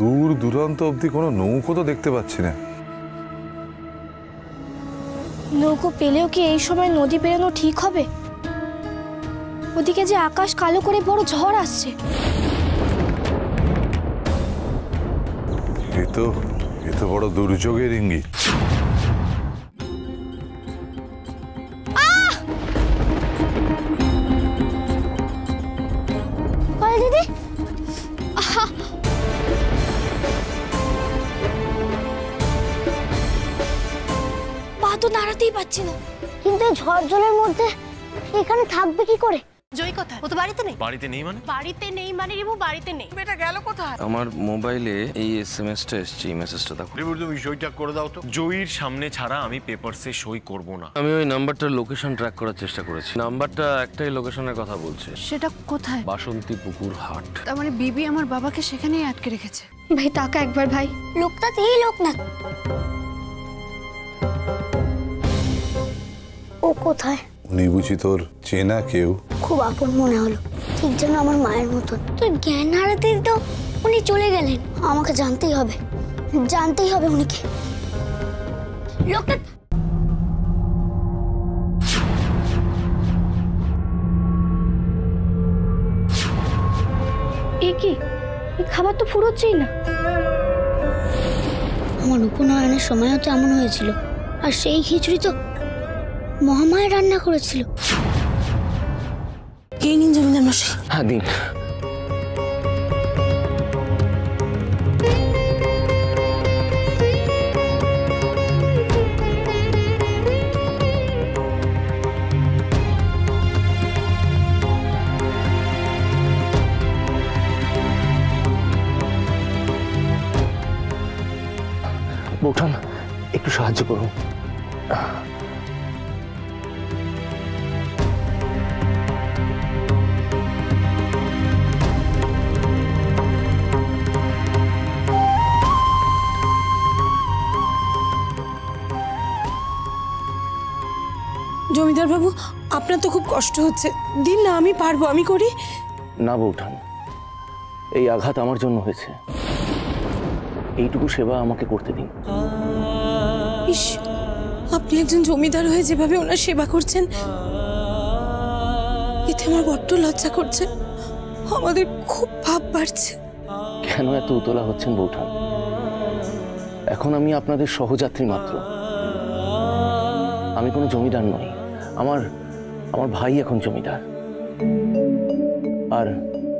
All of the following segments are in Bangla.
দূর দূরান্ত অবধি কোনো নৌকো তো দেখতে পাচ্ছি না। নৌকো পেলেও কি এই সময় নদী পেরোনো ঠিক হবে? ওদিকে যে আকাশ কালো করে বড় ঝড় আসছে। এ তো বড় দুর্যোগের ইঙ্গিত। দিদি পা তো নাড়াতেই পাচ্ছি না, কিন্তু ঝড় জলের মধ্যে এখানে থাকবে কি করে? জয় কোথায়? ও তো বাড়িতে নেই। বাড়িতে নেই মানে? বাড়িতে নেই মানে রিমু বাড়িতে নেই। বেটা গেল কোথায়? আমার মোবাইলে এই এসএমএসটা এসেছে, এই মেসেজটা দেখো। রিমু তুমি সইটা করে দাও তো। জয়ীর সামনে ছাড়া আমি পেপারসে সই করব না। আমি ওই নাম্বারটার লোকেশন ট্র্যাক করার চেষ্টা করেছি। নাম্বারটা একটাই লোকেশনের কথা বলছে। সেটা কোথায়? বাসন্তী পুকুর হাট। তার মানে বিবি আমার বাবাকে সেখানেই আটকে রেখেছে। ভাই তাকা একবার ভাই, লোকটা তো এই লোক না। ও কোথায়? উনি বুঝি তোর চেনা কেউ? খুব আপন মনে হলো, ঠিক যেন আমার মায়ের মতন। তুই জ্ঞান হারাতে তো উনি চলে গেলেন। আমাকে জানতেই হবে উনিকে। লোকটা কি খাবার তো ফুরোচ্ছেই না। আমার উপনয়নের সময়ও তো এমন হয়েছিল, আর সেই খিচুড়ি তো মহামায়া রান্না করেছিল। কে নিন জমিদার মশাই? হ্যাঁ দিন। বৌঠান একটু সাহায্য করুন। জমিদার বাবু, আপনার তো খুব কষ্ট হচ্ছে। দিন না, আমি পারবো, আমি করি। না বৌঠান, এই আঘাত আমার জন্য হয়েছে, এইটুকু সেবা আমাকে করতে দিন। ইস, আপনি একজন জমিদার হয়ে যেভাবে ওনার সেবা করছেন, এতে আমার বড্ড লজ্জা করছে। আমাদের খুব ভাব বাড়ছে। কেন এত উতলা হচ্ছেন বৌঠান? এখন আমি আপনাদের সহযাত্রী মাত্র। আমি কোনো জমিদার নই। আমার ভাই এখন জমিদার। আর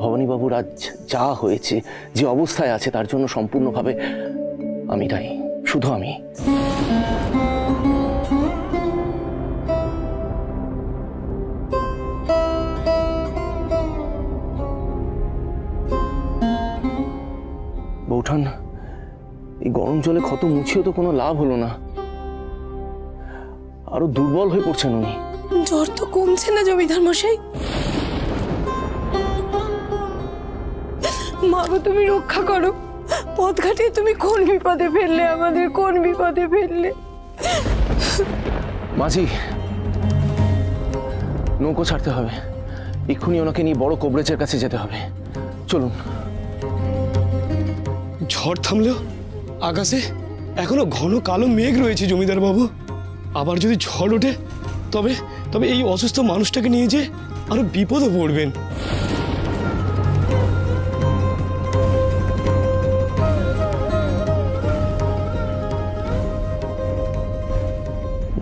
ভবানীবাবুর আজ যা হয়েছে, যে অবস্থায় আছে, তার জন্য সম্পূর্ণভাবে আমি দায়ী, শুধু আমি। বৌঠান, এই গরম জলে ক্ষত মুছিও তো কোনো লাভ হলো না, আরো দুর্বল হয়ে পড়ছেন উনি। জ্বর তো কমছে না জমিদার মশাই। মাগো, তুমি রক্ষা করো। পথ ঘাটে তুমি কোন বিপদে ফেললে আমাদের, কোন বিপদে ফেললে। মাঝি, নৌকো ছাড়তে হবে, এক্ষুনি ওনাকে নিয়ে বড় কবরেজের কাছে যেতে হবে। চলুন। ঝড় থামলেও আকাশে এখনো ঘন কালো মেঘ রয়েছে জমিদার বাবু। আবার যদি ঝড় ওঠে তবে তবে এই অসুস্থ মানুষটাকে নিয়ে যে আরো বিপদে পড়বেন।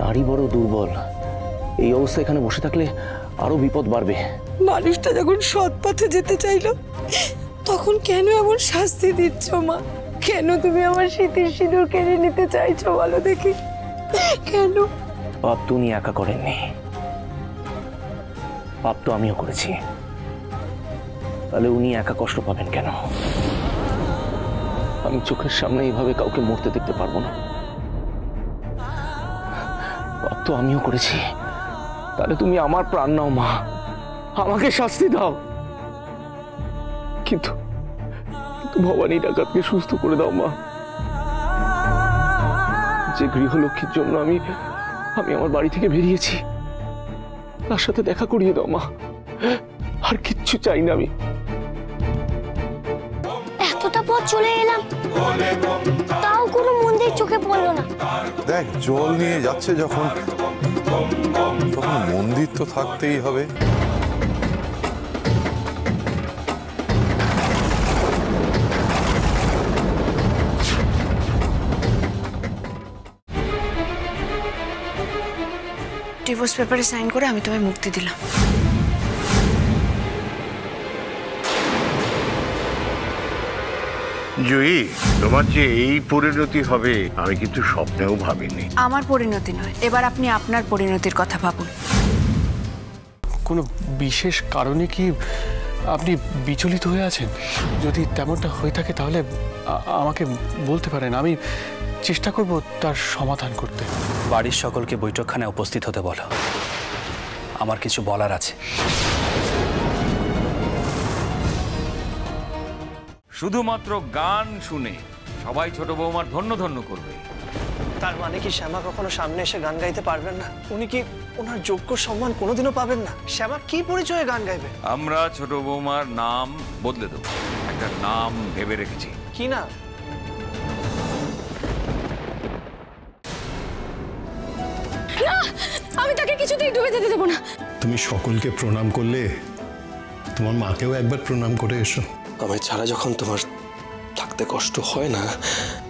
নারী বড় দুর্বল, এই অবস্থা এখানে বসে থাকলে আরো বিপদ বাড়বে। মানুষটা যখন সৎ পথে যেতে চাইলো, তখন কেন এমন শাস্তি দিচ্ছ মা? কেন তুমি আমার স্মৃতির সিঁদুর কেড়ে নিতে চাইছো বলো দেখি, কেন? পাপ তো উনি একা করেননি, পাপ তো আমিও করেছি। তাহলে উনি একা কষ্ট পাবেন কেন? আমি চোখের সামনে এইভাবে কাউকে মরতে দেখতে পারবো না। পাপ তো আমিও করেছি, তাহলে তুমি আমার প্রাণ নাও মা, আমাকে শাস্তি দাও, কিন্তু ভবানী ডাকাতকে সুস্থ করে দাও মা। যে গৃহলক্ষ্মীর জন্য আমি আমার বাড়ি থেকে বেরিয়েছি, তার সাথে দেখা করিয়ে দাও মা। আর কিচ্ছু চাই না আমি। এতটা পথ চলে এলাম, তাও কোনো মন্দির চোখে পড়লো না। দেখ জল নিয়ে যাচ্ছে যখন, তখন মন্দির তো থাকতেই হবে। ডিভোর্স পেপারে সাইন করে আমি তোমায় মুক্তি দিলাম। জয়ী, তোমার যে এই পরিণতি হবে আমি কিন্তু স্বপ্নেও ভাবিনি। আমার পরিণতি নয়, এবার আপনি আপনার পরিণতির কথা ভাবুন। কোনো বিশেষ কারণে কি আপনি বিচলিত হয়ে আছেন? যদি তেমনটা হয়ে থাকে তাহলে আমাকে বলতে পারেন, আমি চেষ্টা করব তার সমাধান করতে। বাড়ির সকলকে বৈঠকখানায় উপস্থিত হতে বলো, আমার কিছু বলার আছে। শুধুমাত্র গান শুনে সবাই ছোট বৌমার ধন্য ধন্য করবে। তার মানে কি শ্যামা কখনো সামনে এসে গান গাইতে পারবেন না? উনি কি ওনার যোগ্য সম্মান কোনোদিনও পাবেন না? শ্যামা কি পরিচয়ে গান গাইবে? আমরা ছোট বৌমার নাম বদলে দেবো, একটা নাম ভেবে রেখেছি। কি না? আমি তাকে কিছুতেই ডুবে যেতে দেবো না। তুমি সকলকে প্রণাম করলে, তোমার মাকেও একবার প্রণাম করে এসো। আমায় ছাড়া যখন তোমার থাকতে কষ্ট হয় না,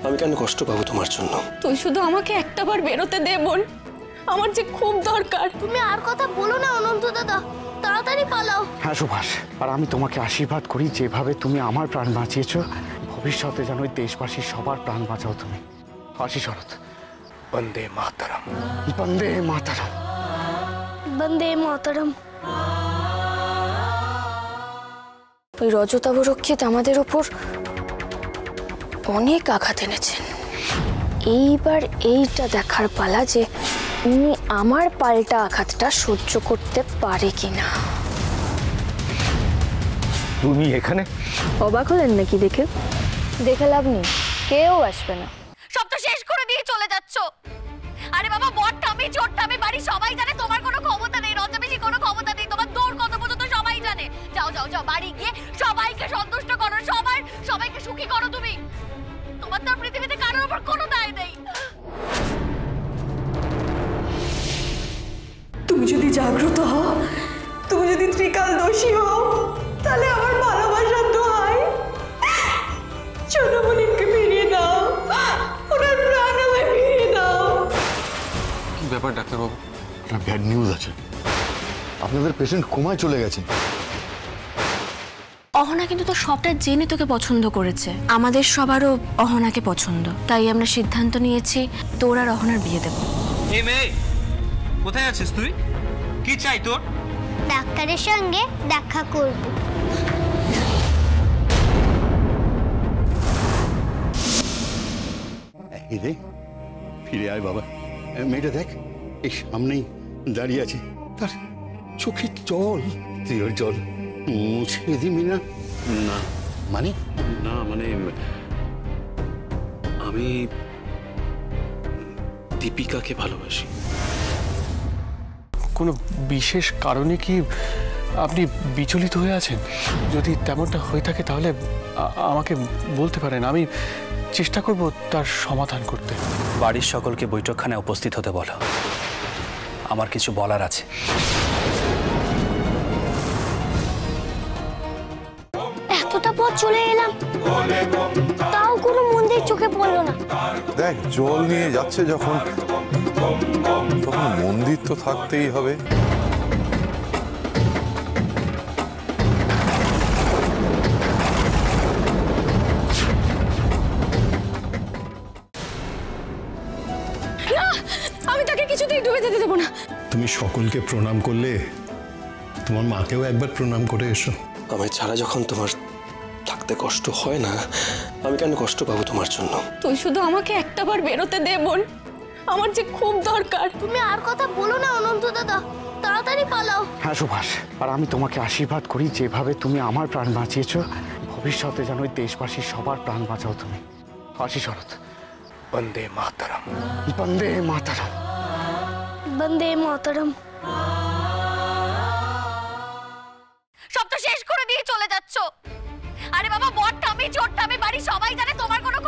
আমি কেন কষ্ট পাবো তোমার জন্য? তুই শুধু আমাকে একটাবার বেরোতে দে বোন, আমার যে খুব দরকার। তুমি আর কথা বলো না অনন্ত দাদা, তাড়াতাড়ি পালাও। হ্যাঁ সুভাষ, আর আমি তোমাকে আশীর্বাদ করি যেভাবে তুমি আমার প্রাণ বাঁচিয়েছো, ভবিষ্যতে যেন ওই দেশবাসীর সবার প্রাণ বাঁচাও তুমি। আসি শরৎ। বন্দে মাতরম, বন্দে মাতরম, বন্দে মাতরম। ওই রজতাবরক্ষিত আমাদের উপর অনেক আঘাত এনেছেন। এইবার এইটা দেখার পালা যে উনি আমার পাল্টা আঘাতটা সহ্য করতে পারে কিনা। তুমি এখানে? অবাক হলেন নাকি দেখে? দেখে লাভ নেই, কেউ আসবে না। সব তো শেষ করে দিয়ে চলে যাচ্ছ। আরে বাবা, বড়টা আমি, ছোটটা আমি, বাড়ি সবাই জানে তোমার কোনো ক্ষমতা নেই, রজবেশি কোনো ক্ষমতা নেই, তোমার দৌড় কত পর্যন্ত সবাই জানে। যাও যাও যাও, বাড়ি গিয়ে সবাইকে সন্তুষ্ট করো, সবাইকে সুখী করো তুমি। তোমার তো পৃথিবীতে কারোর উপর কোনো দায় নেই। তুমি যদি জাগ্রত হও, তুমি যদি ত্রিকাল দোষী হও, তাহলে আমার ভালোবাসার দোহাই ছোটমণিকে ফিরিয়ে দাও, ওনার প্রাণ আমায় ফিরিয়ে দাও। কি ব্যাপার ডাক্তারবাবু? একটা ব্যাড নিউজ আছে, আপনাদের পেশেন্ট কোমায় চলে গেছে। অহনা কিন্তু তো সবটা জেনে তোকে পছন্দ করেছে। আমাদের সবারও অহনাকে পছন্দ, তাই আমরা সিদ্ধান্ত নিয়েছি তোর আর অহনার বিয়ে দেব। এই মেয়ে, কোথায় আছিস তুই? কি চাই তোর? ডাক্তারের সঙ্গে দেখা করব। এই রে, ফিরে আয় বাবা। মেয়েটা দেখ, এই সামনেই দাঁড়িয়ে আছে, তার চোখে জল। তুই ওর জল মুছে দিবি না? না মানে? না মানে আমি দীপিকাকে ভালোবাসি। কোনো বিশেষ কারণে কি আপনি বিচলিত হয়ে আছেন? যদি তেমনটা হয়ে থাকে তাহলে আমাকে বলতে পারেন, আমি চেষ্টা করব তার সমাধান করতে। বাড়ির সকলকে বৈঠকখানায় উপস্থিত হতে বলো, আমার কিছু বলার আছে। এতটা পথ চলে এলাম, তাও কোনো মন্দির চোখে পড়লো না। দেখ জল নিয়ে যাচ্ছে যখন, তখন মন্দির তো থাকতেই হবে। আমি তাকে কিছুতেই ডুবে যেতে দেবো না। তুমি সকলকে প্রণাম করলে, তোমার মাকেও একবার প্রণাম করে এসো। আমায় ছাড়া যখন তোমার থাকতে কষ্ট হয় না, আমি কেন কষ্ট পাবো তোমার জন্য? তুই শুধু আমাকে একটাবার বেরোতে দে বোন, আমার যে খুব দরকার। তুমি আর কথা বলো না অনন্ত দাদা, তাড়াতাড়ি পালাও। হ্যাঁ সুভাষ, আর আমি তোমাকে আশীর্বাদ করি যেভাবে তুমি আমার প্রাণ বাঁচিয়েছো, ভবিষ্যতে যেন ওই দেশবাসীর সবার প্রাণ বাঁচাও তুমি। আসি শরৎ। বন্দে মাতরম, বন্দে মাতরম, বন্দে মাতরম। সব তো শেষ করে দিয়ে চলে যাচ্ছ। আরে বাবা, বড়টা আমি, আমি চোরটা আমি বাড়ি সবাই জানে তোমার কোনো